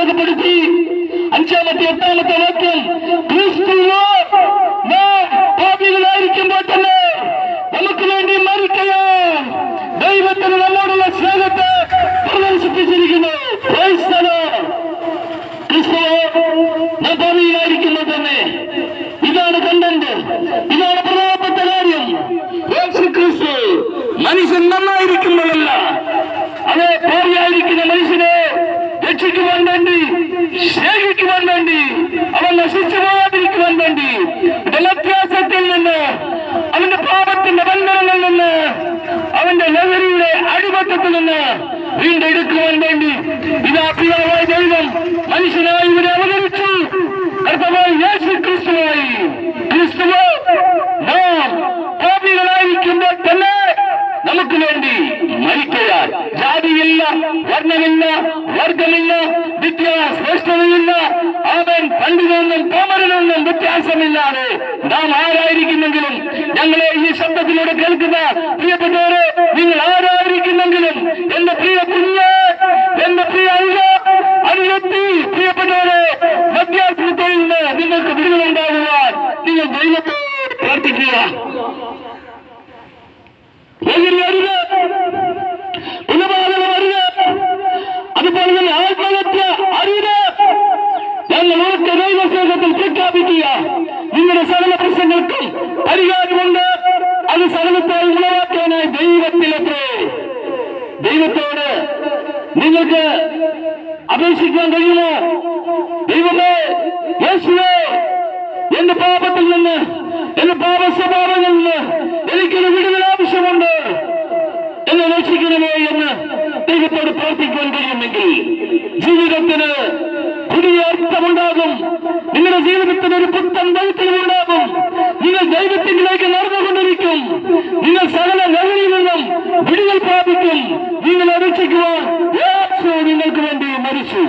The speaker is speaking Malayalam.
രേഖപ്പെടുത്തി 5-ാമത്തെ 8-ാമത്തെ വാക്യം ക്രിസ്തുവോ പാപികളായിരിക്കുമ്പോൾ തന്നെ നമുക്ക് വേണ്ടി മരിക്കുകയാൽ ദൈവത്തിന് നമ്മോടുള്ള സ്നേഹത്തെ പ്രദർശിപ്പിച്ചിരിക്കുന്നു. ക്രിസ്തുവോ നാം പാപികളായിരിക്കുമ്പോൾ തന്നെ ഇതാണ് കണ്ടന്റ്, ഇതാണ് പ്രധാനപ്പെട്ട കാര്യം. ക്രിസ്തു മനുഷ്യൻ നന്നായിരിക്കുമ്പോഴല്ല, അത് പാപിയായിരിക്കുന്ന മനുഷ്യനെ രക്ഷിക്കുവാൻ വേണ്ടി, സ്നേഹിക്കുവാൻ വേണ്ടി, അവൻ നശിച്ചു പോകാതിരിക്കുവാൻ വേണ്ടി വ്യത്യാസത്തിൽ നിന്ന്, അവന്റെ പാപത്തിന്റെ ബന്ധനങ്ങളിൽ നിന്ന്, അവന്റെ ലഹരിയുടെ അടിമത്തത്തിൽ നിന്ന് വീണ്ടെടുക്കുവാൻ വേണ്ടി ഇതാ പിതാവായ ദൈവം മനുഷ്യനായി ഇവരെ അവതരിച്ചു. കർത്താവായ യേശു ക്രിസ്തുവായി. ക്രിസ്തുവോ നാം പാപികളായിരിക്കുമ്പോൾ തന്നെ നമുക്ക് വേണ്ടി മരിക്കയാൽ ജാതിയില്ല, വർണ്ണമില്ല, വർഗമില്ല, വിദ്യാശ്രേഷ്ഠതയില്ല, അവൻ പണ്ഡിതനെന്നും പാമരനെന്നും വ്യത്യാസമില്ലാതെ നാം ആരായിരിക്കുന്നെങ്കിലും, ഞങ്ങളെ ഈ ശബ്ദത്തിലൂടെ കേൾക്കുന്ന പ്രിയപ്പെട്ടവരെ, നിങ്ങൾ ആരായിരിക്കുന്നെങ്കിലും, എന്റെ പ്രിയ കുഞ്ഞ്, എന്റെ പ്രിയ അനുജത്തി, പ്രിയപ്പെട്ടവരെ, വ്യത്യാസത്തിൽ നിന്ന് നിങ്ങൾക്ക് വിടുതലുണ്ടാകുവാൻ നിങ്ങൾ ദൈവത്തോട് പ്രാർത്ഥിക്കുക. അതുപോലെ തന്നെ ആത്മഹത്യ അരുത്. ഞങ്ങൾ ഉറച്ച ദൈവസ്നേഹത്തിൽ പ്രഖ്യാപിക്കുക. നിങ്ങളുടെ സകല പ്രശ്നങ്ങൾക്കും പരിഹാരമുണ്ട്. അത് സകലത്തെ ഉളവാക്കാനായി ദൈവത്തിലത്രേ. ദൈവത്തോട് നിങ്ങൾക്ക് അപേക്ഷിക്കാൻ കഴിയുമോ? ദൈവമേ, യേശുവേ, എന്റെ പാപത്തിൽ നിന്ന്, എന്റെ പാപ സ്വഭാവങ്ങളിൽ നിന്ന് എനിക്കൊരു വിടുതൽ ആവശ്യമുണ്ട്, എന്നെ രക്ഷിക്കണമേ എന്ന് ദൈവത്തോട് പ്രാർത്ഥിക്കാൻ കഴിയുമെങ്കിൽ ജീവിതത്തിന് പുതിയ അർത്ഥമുണ്ടാകും. നിങ്ങളുടെ ജീവിതത്തിന് ഒരു പുത്തൻ വഴിത്തിരിവുണ്ടാകും. നിങ്ങൾ ദൈവത്തിലേക്ക് നടന്നുകൊണ്ടിരിക്കും. നിങ്ങൾ സകല ലഹരിയിൽ നിന്നും വിടുതൽ പ്രാപിക്കും. നിങ്ങളെ രക്ഷിക്കുവാൻ യേശു നിങ്ങൾക്ക് വേണ്ടി മരിച്ചു.